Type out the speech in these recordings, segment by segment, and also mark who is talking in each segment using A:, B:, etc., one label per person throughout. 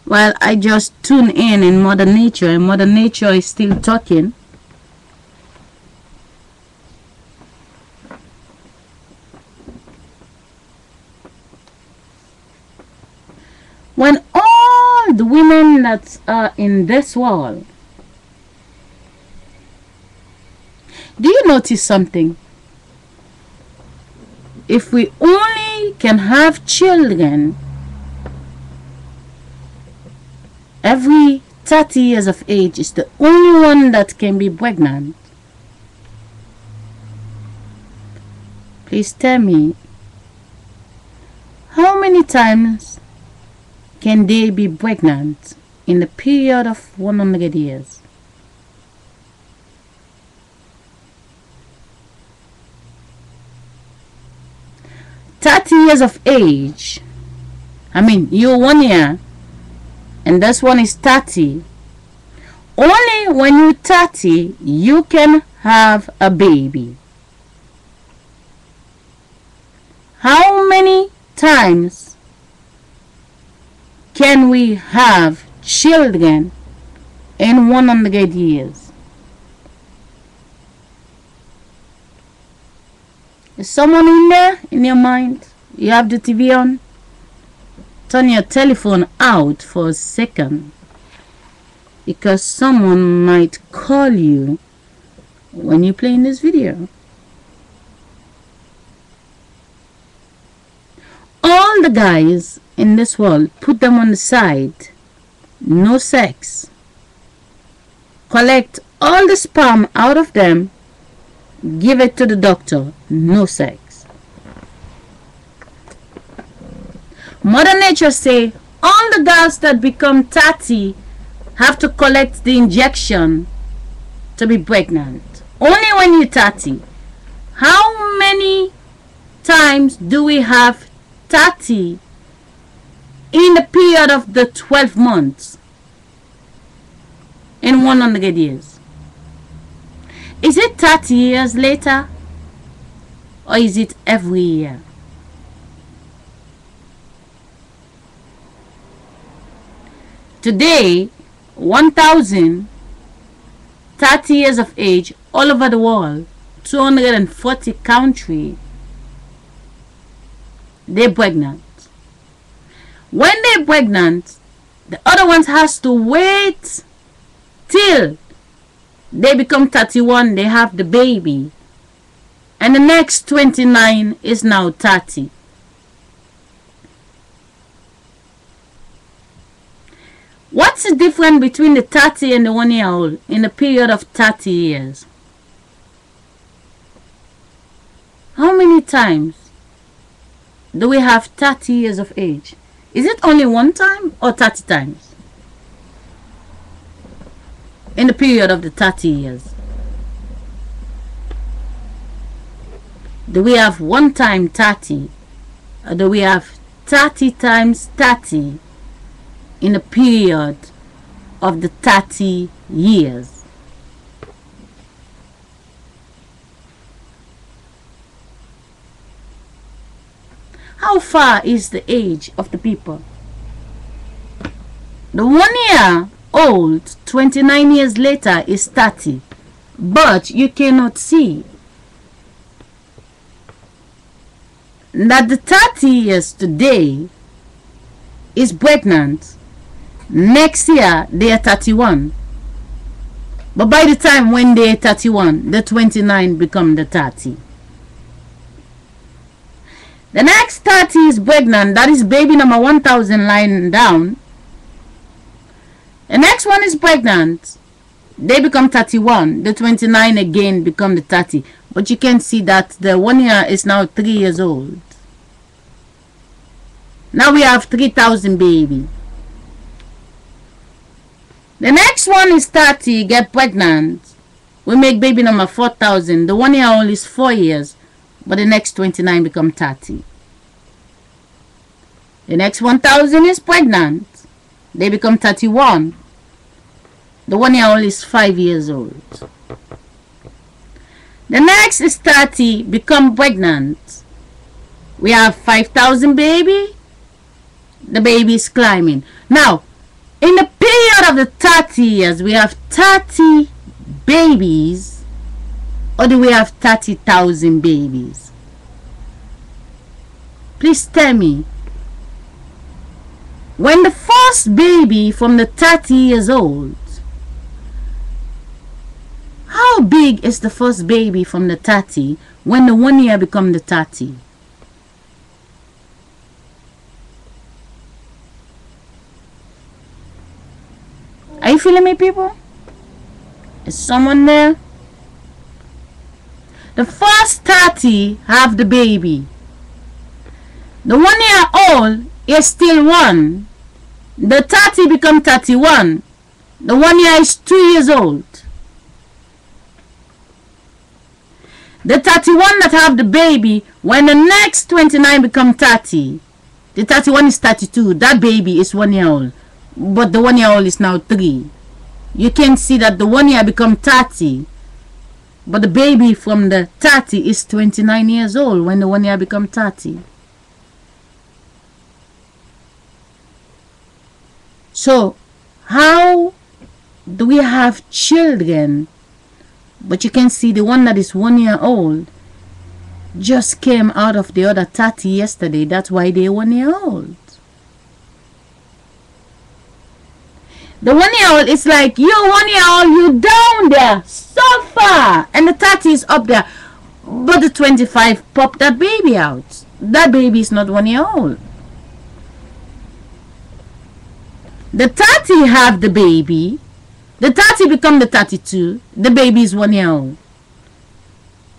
A: Well, I just tune in Mother Nature, and Mother Nature is still talking. When all the women that are in this world, do you notice something? If we only can have children every 30 years of age is the only one that can be pregnant. Please tell me, how many times can they be pregnant in the period of 100 years? Years of age. I mean, you're 1 year and this one is 30. Only when you're 30 you can have a baby. How many times can we have children in 100 years? Is someone in there in your mind? You have the TV on? Turn your telephone out for a second, because someone might call you when you're playing this video. All the guys in this world, put them on the side. No sex. Collect all the sperm out of them. Give it to the doctor. No sex. Mother Nature say all the girls that become 30 have to collect the injection to be pregnant. Only when you're 30. How many times do we have 30 in the period of the 12 months in 100 years? Is it 30 years later, or is it every year? Today, 1,030 years of age all over the world, 240 countries, they're pregnant. When they're pregnant, the other ones has to wait till they become 31, they have the baby, and the next 29 is now 30. What's the difference between the 30 and the 1 year old in a period of 30 years? How many times do we have 30 years of age? Is it only one time or 30 times in the period of the 30 years? Do we have one time 30, or do we have 30 times 30 in a period of the 30 years? How far is the age of the people? The 1 year old 29 years later is 30, but you cannot see that the 30 years today is pregnant. Next year they are 31, but by the time when they are 31, the 29 become the 30. The next 30 is pregnant, that is baby number 1000 lying down. The next one is pregnant, they become 31, the 29 again become the 30, but you can see that the 1 year is now 3 years old. Now we have 3,000 baby. The next one is 30, get pregnant. We make baby number 4,000. The 1 year old is 4 years, but the next 29 become 30. The next 1,000 is pregnant. They become 31. The 1 year old is 5 years old. The next is 30, become pregnant. We have 5,000 baby. The baby is climbing. Now, In the period of the 30 years, we have 30 babies, or do we have 30,000 babies? Please tell me. When the first baby from the 30 years old, how big is the first baby from the 30 when the 1 year become the 30? Are you feeling me, people? Is someone there? The first 30 have the baby. The 1 year old is still 1. The 30 become 31. The 1 year is 2 years old. The 31 that have the baby, when the next 29 become 30, the 31 is 32. That baby is 1 year old. But the 1 year old is now 3. You can see that the 1 year become 30. But the baby from the 30 is 29 years old when the 1 year become 30. So, how do we have children? But you can see the one that is 1 year old just came out of the other 30 yesterday. That's why they're 1 year old. The 1 year old is like, you 1 year old, you down there so far. And the 30 is up there. But the 25 popped that baby out. That baby is not 1 year old. The 30 have the baby. The 30 become the 32. The baby is 1 year old.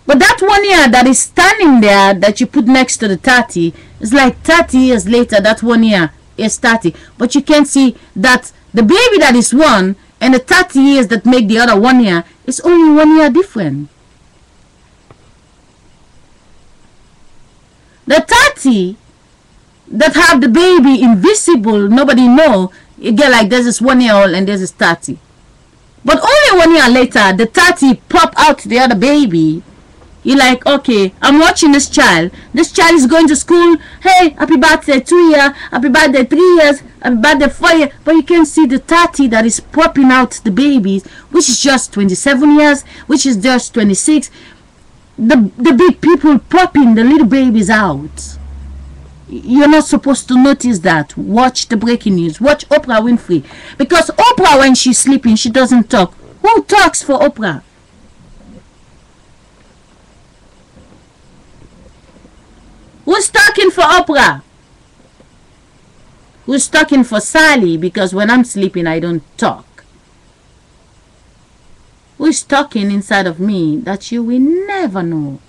A: But that 1 year that is standing there that you put next to the 30 is like 30 years later. That 1 year is 30. But you can see that the baby that is 1 and the 30 years that make the other 1 year is only 1 year different. The 30 that have the baby invisible, nobody know. You get like there's this 1 year old and there's this 30. But only 1 year later, the 30 pop out the other baby. You're like, okay, I'm watching this child. This child is going to school. Hey, happy birthday 2 years. Happy birthday 3 years. Happy birthday 4 years. But you can see the 30 that is popping out the babies, which is just 27 years, which is just 26. The big people popping the little babies out. You're not supposed to notice that. Watch the breaking news. Watch Oprah Winfrey. Because Oprah, when she's sleeping, she doesn't talk. Who talks for Oprah? Who's talking for Oprah? Who's talking for Sally? Because when I'm sleeping, I don't talk. Who's talking inside of me that you will never know?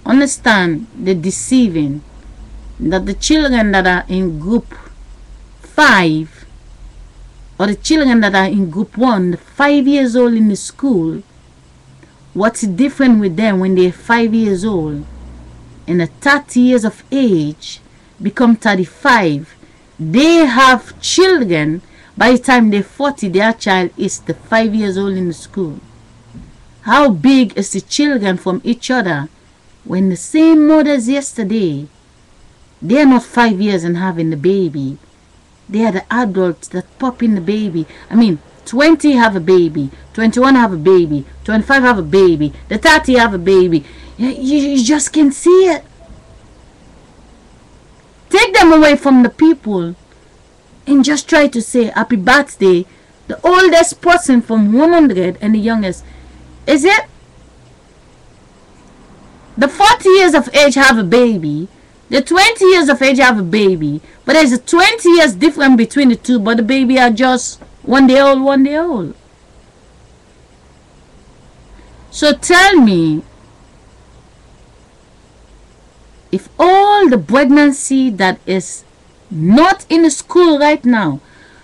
A: Understand the deceiving that the children that are in group 5 or the children that are in group 1, 5 years old in the school, what's different with them when they're 5 years old and at 30 years of age become 35? They have children. By the time they're 40, their child is the 5 years old in the school. How big is the children from each other when the same mothers yesterday, they're not 5 years and having the baby. They are the adults that pop in the baby. I mean, 20 have a baby, 21 have a baby, 25 have a baby, the 30 have a baby. You just can't see it. Take them away from the people and just try to say happy birthday. The oldest person from 100 and the youngest. Is it? The 40 years of age have a baby. The 20 years of age have a baby. But there's a 20 years difference between the two. But the baby are just 1 day old, 1 day old. So tell me, if all the pregnancy that is not in the school right now,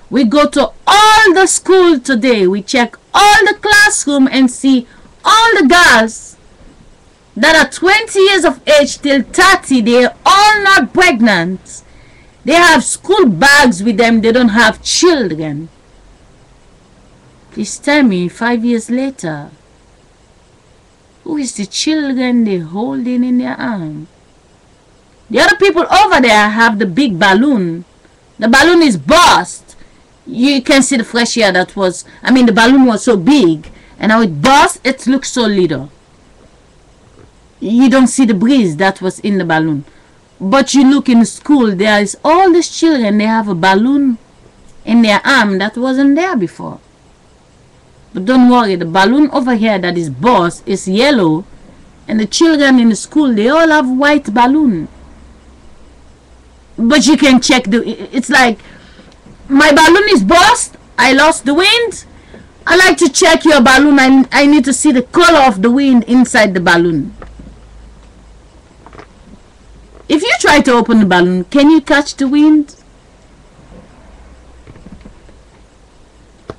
A: we go to all the school today, we check all the classroom and see all the girls that are 20 years of age till 30, they're all not pregnant. They have school bags with them, they don't have children. Please tell me, 5 years later, who is the children they're holding in their arm? The other people over there have the big balloon. The balloon is burst. You can see the fresh air that was, the balloon was so big, and now it burst, it looks so little. You don't see the breeze that was in the balloon. But you look in school, there is all these children, they have a balloon in their arm that wasn't there before. But don't worry, the balloon over here that is burst is yellow, and the children in the school, they all have white balloon. But you can check it's like, my balloon is burst, I lost the wind. I like to check your balloon. I need to see the color of the wind inside the balloon. If you try to open the balloon, can you catch the wind?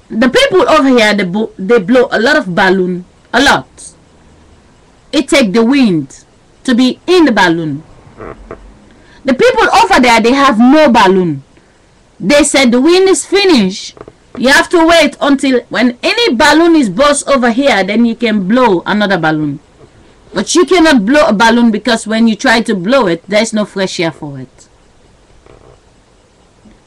A: The people over here, they blow a lot of balloon, a lot. It takes the wind to be in the balloon. The people over there, they have no balloon. They said the wind is finished. You have to wait until when any balloon is burst over here, then you can blow another balloon. But you cannot blow a balloon because when you try to blow it, there's no fresh air for it.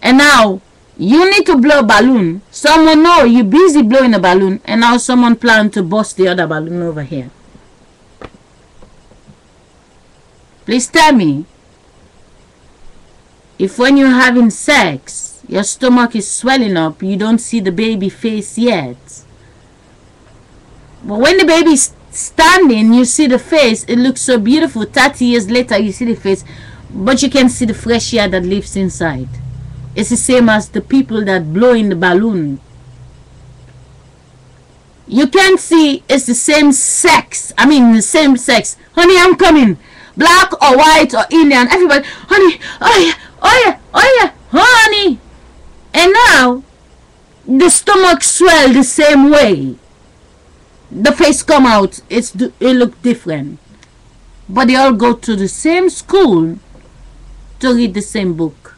A: And now, you need to blow a balloon. Someone know you're busy blowing a balloon, and now someone plan to burst the other balloon over here. Please tell me, if when you're having sex, your stomach is swelling up, you don't see the baby face yet. But when the baby is standing, you see the face, it looks so beautiful. 30 years later, you see the face, but you can see the fresh air that lives inside. It's the same as the people that blow in the balloon. You can see it's the same sex. The same sex. Honey, I'm coming. Black or white or Indian, everybody. Honey, oh yeah, oh yeah, oh yeah, honey. And now, the stomach swell the same way. The face come out, it look different. But they all go to the same school to read the same book.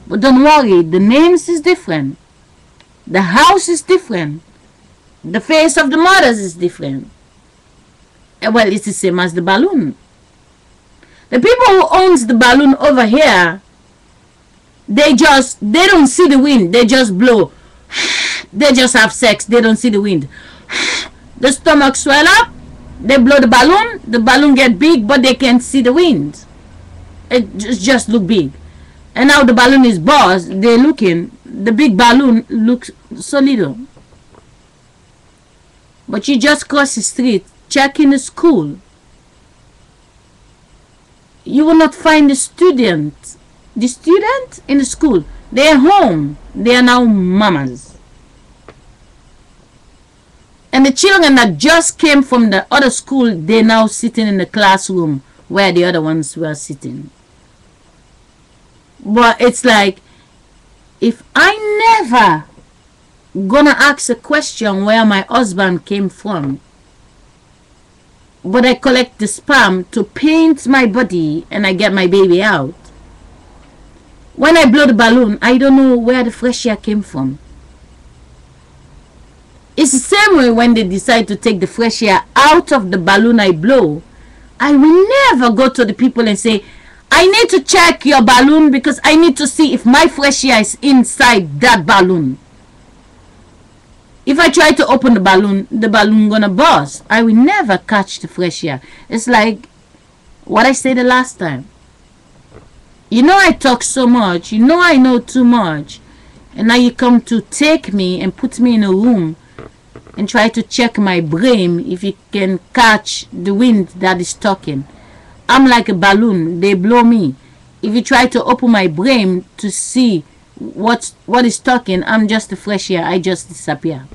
A: But don't worry, the names is different. The house is different. The face of the mothers is different. Well, it's the same as the balloon. The people who owns the balloon over here, they don't see the wind. They just blow. They just have sex. They don't see the wind. The stomach swell up. They blow the balloon get big, but they can't see the wind. It just look big. And now the balloon is burst. They're looking. The big balloon looks so little. But you just cross the street, check in the school. You will not find the student. The student in the school. They're home. They are now mamas. And the children that just came from the other school, they're now sitting in the classroom where the other ones were sitting. But it's like, if I never gonna ask a question where my husband came from, but I collect the sperm to paint my body and I get my baby out, when I blow the balloon, I don't know where the fresh air came from. It's the same way when they decide to take the fresh air out of the balloon I blow. I will never go to the people and say, I need to check your balloon because I need to see if my fresh air is inside that balloon. If I try to open the balloon gonna burst. I will never catch the fresh air. It's like what I said the last time. You know I talk so much. You know I know too much. And now you come to take me and put me in a room and try to check my brain if you can catch the wind that is talking. I'm like a balloon. They blow me. If you try to open my brain to see what is talking, I'm just the fresh air. I just disappear.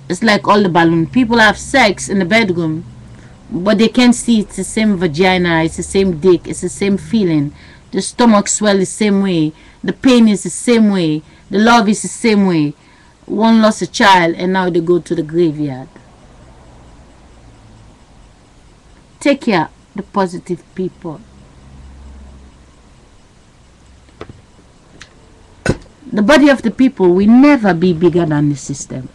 A: It's like all the balloon. People have sex in the bedroom, but they can't see it's the same vagina, it's the same dick, it's the same feeling. The stomach swell the same way. The pain is the same way. The love is the same way. One lost a child and now they go to the graveyard. Take care, the positive people. The body of the people will never be bigger than the system.